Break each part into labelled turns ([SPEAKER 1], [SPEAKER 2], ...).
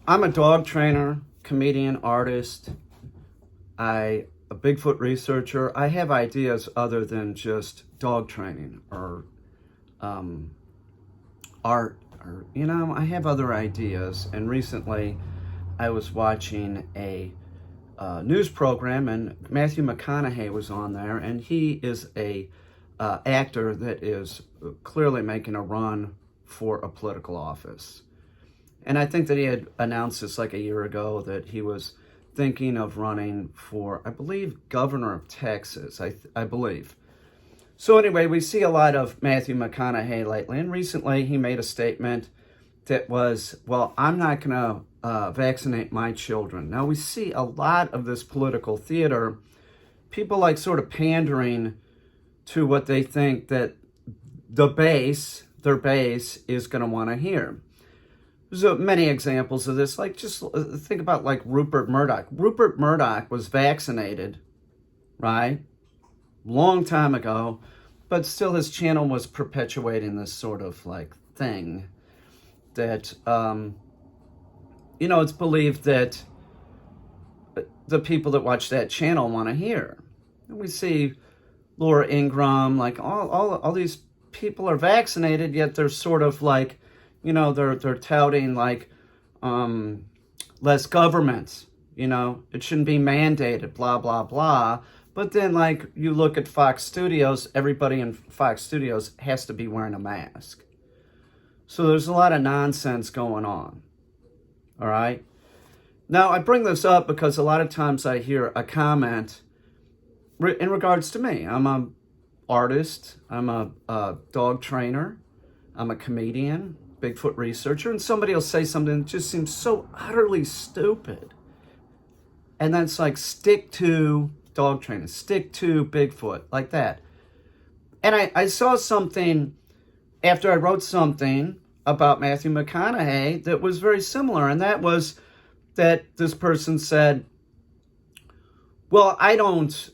[SPEAKER 1] I'm a dog trainer, comedian, artist. A Bigfoot researcher. I have ideas other than just dog training or art, or I have other ideas. And recently, I was watching a news program, and Matthew McConaughey was on there, and he is a actor that is clearly making a run for a political office. And I think that he had announced this like a year ago that he was thinking of running for, I believe, governor of Texas, I believe. So anyway, we see a lot of Matthew McConaughey lately, and recently he made a statement that was, well, I'm not going to vaccinate my children. Now, we see a lot of this political theater, people like sort of pandering to what they think that their base is going to want to hear. There's many examples of this. Like, just think about like Rupert Murdoch. Rupert Murdoch was vaccinated, right? Long time ago, but still his channel was perpetuating this sort of like thing that, it's believed that the people that watch that channel want to hear. And we see Laura Ingraham, like all these people are vaccinated, yet they're sort of like, they're touting like less government, it shouldn't be mandated, blah, blah, blah. But then like you look at Fox Studios, everybody in Fox Studios has to be wearing a mask. So there's a lot of nonsense going on. All right. Now I bring this up because a lot of times I hear a comment in regards to me. I'm an artist. I'm a dog trainer. I'm a comedian, Bigfoot researcher, and somebody will say something that just seems so utterly stupid. And that's like, stick to dog training, stick to Bigfoot, like that. And I saw something after I wrote something about Matthew McConaughey that was very similar, and that was that this person said, well, I don't,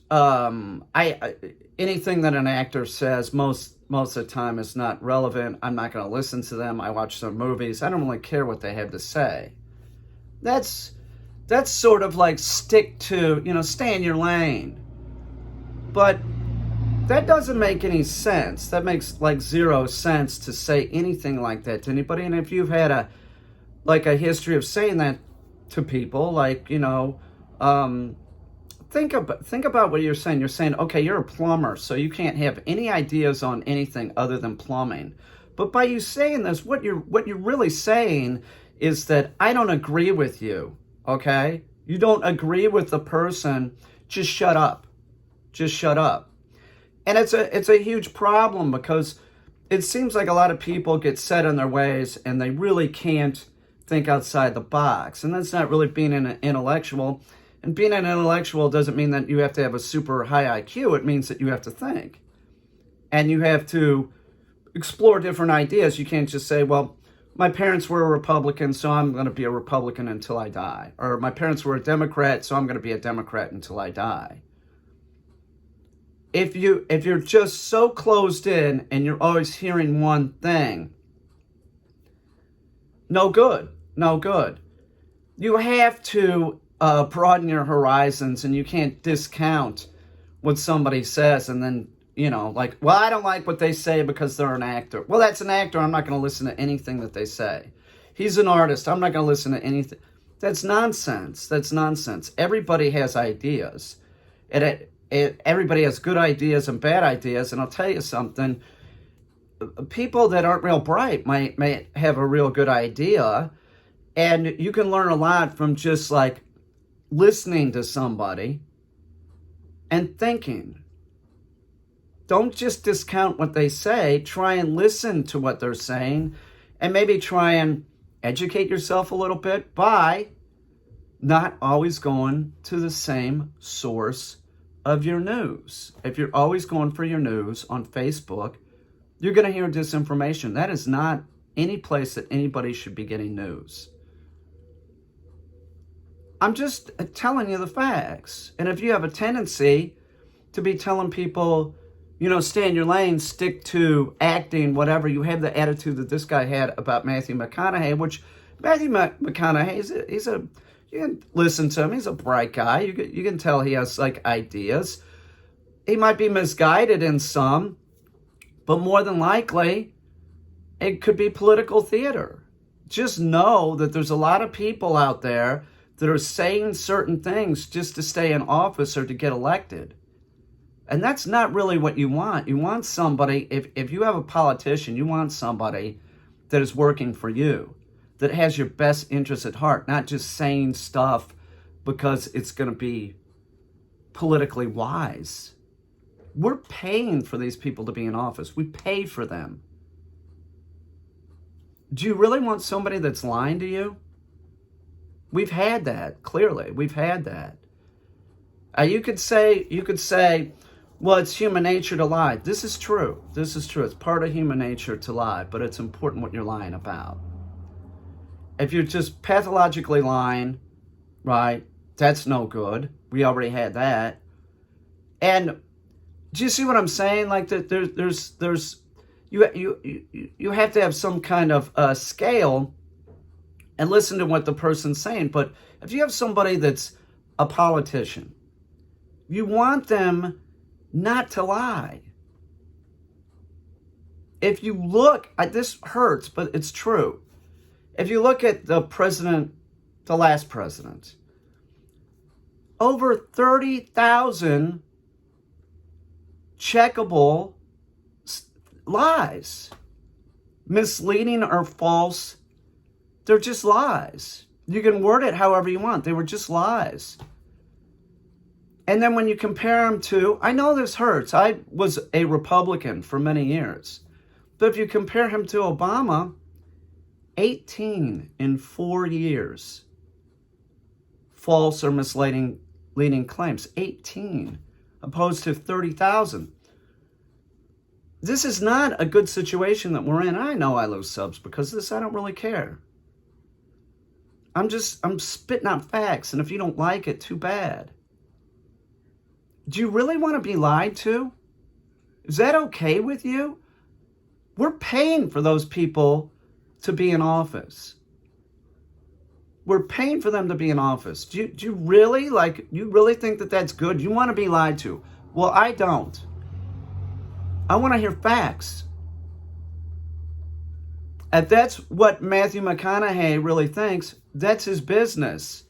[SPEAKER 1] anything that an actor says most of the time is not relevant. I'm not going to listen to them. I watch their movies. I don't really care what they have to say. That's sort of like stick to, stay in your lane. But that doesn't make any sense. That makes like zero sense to say anything like that to anybody. And if you've had a history of saying that to people, like, think about what you're saying. You're saying, okay, you're a plumber, so you can't have any ideas on anything other than plumbing. But by you saying this, what you're really saying is that I don't agree with you, okay? You don't agree with the person, just shut up. Just shut up. And it's a huge problem because it seems like a lot of people get set in their ways and they really can't think outside the box. And that's not really being an intellectual. And being an intellectual doesn't mean that you have to have a super high IQ. It means that you have to think. And you have to explore different ideas. You can't just say, well, my parents were a Republican, so I'm going to be a Republican until I die. Or my parents were a Democrat, so I'm going to be a Democrat until I die. If you're just so closed in and you're always hearing one thing, no good. No good. You have to broaden your horizons, and you can't discount what somebody says and then, like, well, I don't like what they say because they're an actor. Well, that's an actor. I'm not going to listen to anything that they say. He's an artist. I'm not going to listen to anything. That's nonsense. That's nonsense. Everybody has ideas. Everybody has good ideas and bad ideas. And I'll tell you something. People that aren't real bright might have a real good idea. And you can learn a lot from just like listening to somebody and thinking. Don't just discount what they say. Try and listen to what they're saying and maybe try and educate yourself a little bit by not always going to the same source of your news. If you're always going for your news on Facebook, you're going to hear disinformation. That is not any place that anybody should be getting news. I'm just telling you the facts. And if you have a tendency to be telling people, stay in your lane, stick to acting, whatever, you have the attitude that this guy had about Matthew McConaughey, which Matthew McConaughey, you can listen to him. He's a bright guy. You can tell he has like ideas. He might be misguided in some, but more than likely, it could be political theater. Just know that there's a lot of people out there that are saying certain things just to stay in office or to get elected. And that's not really what you want. You want somebody, if you have a politician, you want somebody that is working for you, that has your best interests at heart, not just saying stuff because it's going to be politically wise. We're paying for these people to be in office. We pay for them. Do you really want somebody that's lying to you? We've had that, clearly. We've had that. You could say, well, it's human nature to lie. This is true. This is true. It's part of human nature to lie, but it's important what you're lying about. If you're just pathologically lying, right, that's no good. We already had that. And do you see what I'm saying? Like you have to have some kind of scale and listen to what the person's saying. But if you have somebody that's a politician, you want them not to lie. If you look, this hurts, but it's true. If you look at the last president, over 30,000 checkable lies, misleading or false, they're just lies. You can word it however you want. They were just lies. And then when you compare them to, I know this hurts. I was a Republican for many years. But if you compare him to Obama, 18 in 4 years. False or misleading claims. 18 opposed to 30,000. This is not a good situation that we're in. I know I lose subs because of this. I don't really care. I'm spitting out facts, and if you don't like it, too bad. Do you really want to be lied to? Is that okay with you? We're paying for those people to be in office. We're paying for them to be in office. Do you really think that that's good? You want to be lied to? Well, I don't. I want to hear facts. If that's what Matthew McConaughey really thinks, that's his business.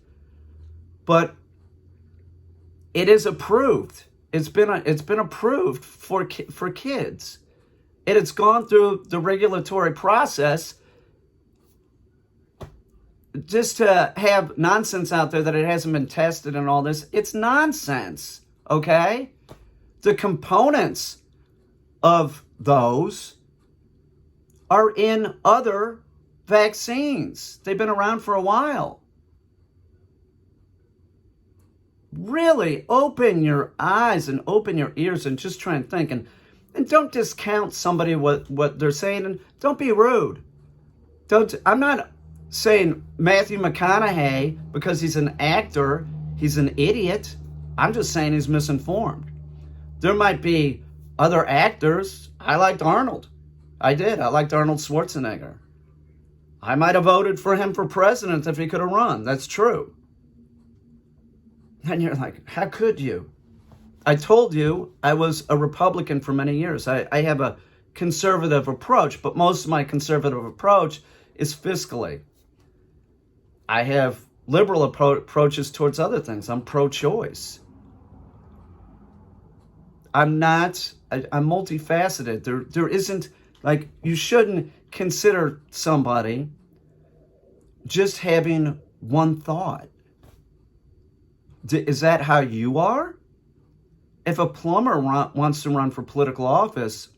[SPEAKER 1] But it is approved. It's been approved for kids. It's gone through the regulatory process. Just to have nonsense out there that it hasn't been tested and all this, it's nonsense, okay? The components of those are in other vaccines. They've been around for a while. Really open your eyes and open your ears and just try and think. And don't discount somebody what they're saying, and don't be rude. I'm not saying Matthew McConaughey, because he's an actor, he's an idiot. I'm just saying he's misinformed. There might be other actors. I liked Arnold. I did. I liked Arnold Schwarzenegger. I might have voted for him for president if he could have run. That's true. And you're like, how could you? I told you I was a Republican for many years. I have a conservative approach, but most of my conservative approach is fiscally. I have liberal approaches towards other things. I'm pro-choice. I'm multifaceted. There isn't, like, you shouldn't consider somebody just having one thought. Is that how you are? If a plumber wants to run for political office,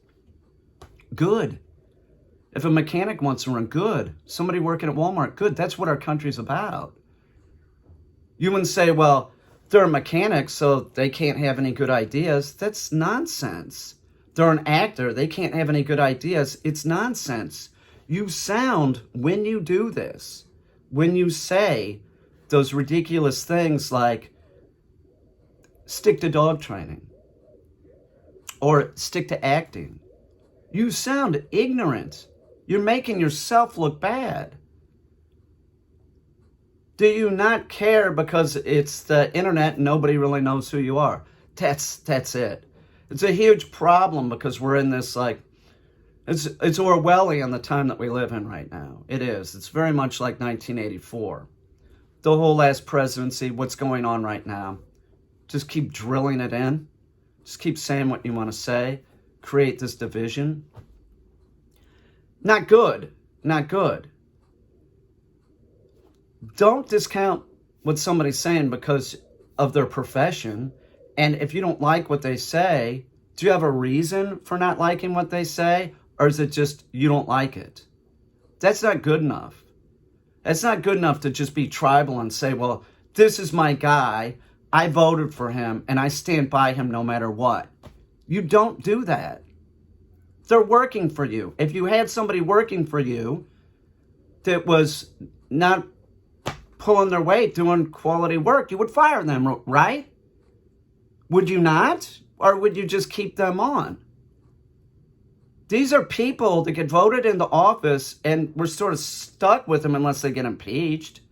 [SPEAKER 1] good. If a mechanic wants to run, good. Somebody working at Walmart, good. That's what our country's about. You wouldn't say, well, they're mechanics, so they can't have any good ideas. That's nonsense. They're an actor. They can't have any good ideas. It's nonsense. You sound, when you do this, when you say those ridiculous things like, stick to dog training or stick to acting, you sound ignorant. You're making yourself look bad. Do you not care because it's the internet and nobody really knows who you are? That's it. It's a huge problem because we're in this it's Orwellian, the time that we live in right now. It is. It's very much like 1984. The whole last presidency, what's going on right now. Just keep drilling it in. Just keep saying what you want to say. Create this division. Not good. Not good. Don't discount what somebody's saying because of their profession. And if you don't like what they say, do you have a reason for not liking what they say? Or is it just you don't like it? That's not good enough. It's not good enough to just be tribal and say, well, this is my guy. I voted for him and I stand by him no matter what. You don't do that. They're working for you. If you had somebody working for you that was not pulling their weight, doing quality work, you would fire them, right? Would you not? Or would you just keep them on? These are people that get voted into office and we're sort of stuck with them unless they get impeached.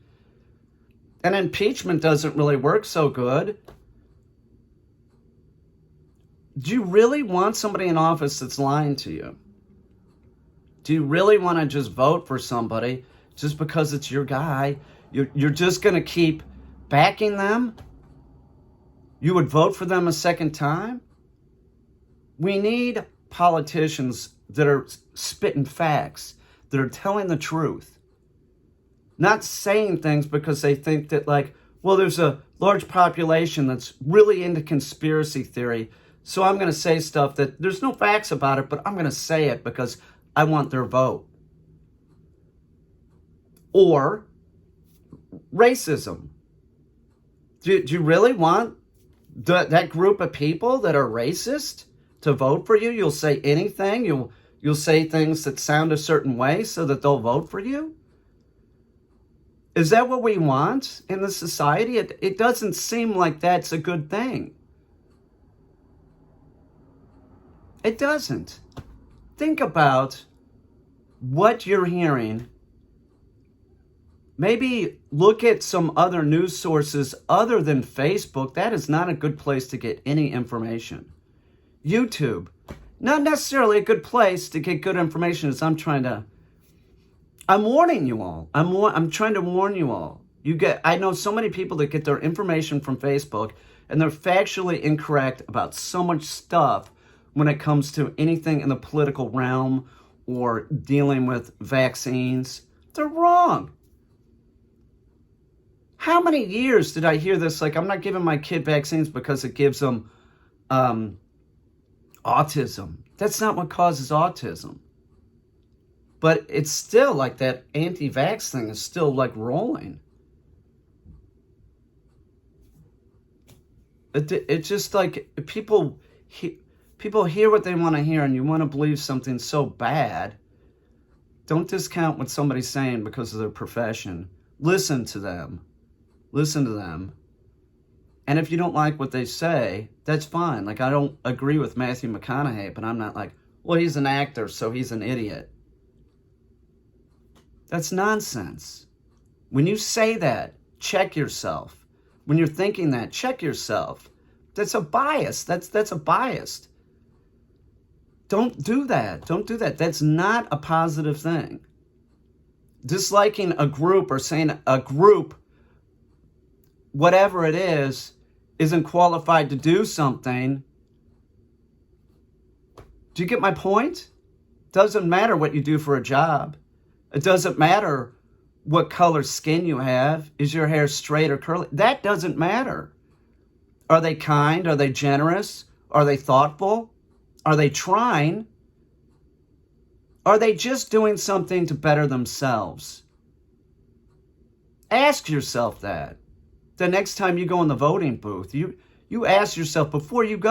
[SPEAKER 1] And impeachment doesn't really work so good. Do you really want somebody in office that's lying to you? Do you really want to just vote for somebody just because it's your guy? You're just going to keep backing them? You would vote for them a second time? We need politicians that are spitting facts, that are telling the truth. Not saying things because they think that, well, there's a large population that's really into conspiracy theory, so I'm going to say stuff that there's no facts about it, but I'm going to say it because I want their vote. Or racism. Do you really want that group of people that are racist to vote for you? You'll say anything. You'll say things that sound a certain way so that they'll vote for you? Is that what we want in this society? It doesn't seem like that's a good thing. It doesn't. Think about what you're hearing. Maybe look at some other news sources other than Facebook. That is not a good place to get any information. YouTube, not necessarily a good place to get good information, as I'm warning you all. I'm trying to warn you all. I know so many people that get their information from Facebook and they're factually incorrect about so much stuff when it comes to anything in the political realm or dealing with vaccines. They're wrong. How many years did I hear this? I'm not giving my kid vaccines because it gives them autism. That's not what causes autism. But it's still that anti-vax thing is still rolling. It's just people hear what they want to hear and you want to believe something so bad. Don't discount what somebody's saying because of their profession. Listen to them. Listen to them. And if you don't like what they say, that's fine. I don't agree with Matthew McConaughey, but I'm not well, he's an actor, so he's an idiot. That's nonsense. When you say that, check yourself. When you're thinking that, check yourself. That's a bias. That's a bias. Don't do that. Don't do that. That's not a positive thing. Disliking a group or saying a group, whatever it is, isn't qualified to do something. Do you get my point? Doesn't matter what you do for a job. It doesn't matter what color skin you have. Is your hair straight or curly? That doesn't matter. Are they kind? Are they generous? Are they thoughtful? Are they trying? Are they just doing something to better themselves? Ask yourself that. The next time you go in the voting booth, you ask yourself before you go,